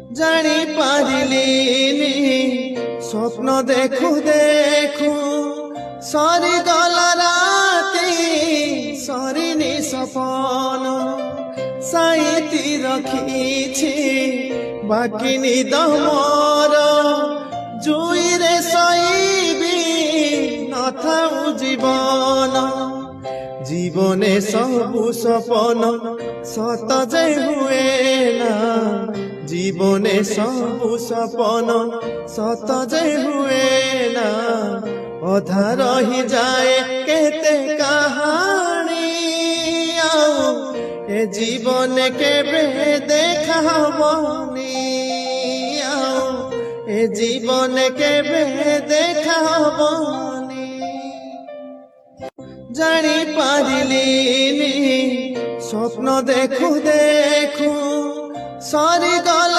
জানি পারিলিনি স্বপ্ন দেখু দেখু সরি গলা রাতি সরিনি সপন সাইতি রখিছি বাকি নিদ মোর জুইরে শৈবি নথাউ জীবন জীবনে সবু সপন সত যে হুয়ে না জীবনে সবু সপন সত যে হুয়ে না অধা রহি যায় কেতে কাহানি আও এ জীবনে কেবে দেখা হবনি আও এ জীবনে কেবে দেখা হবনি জানি পারিলিনি স্বপ্ন দেখু দেখু সরি গলা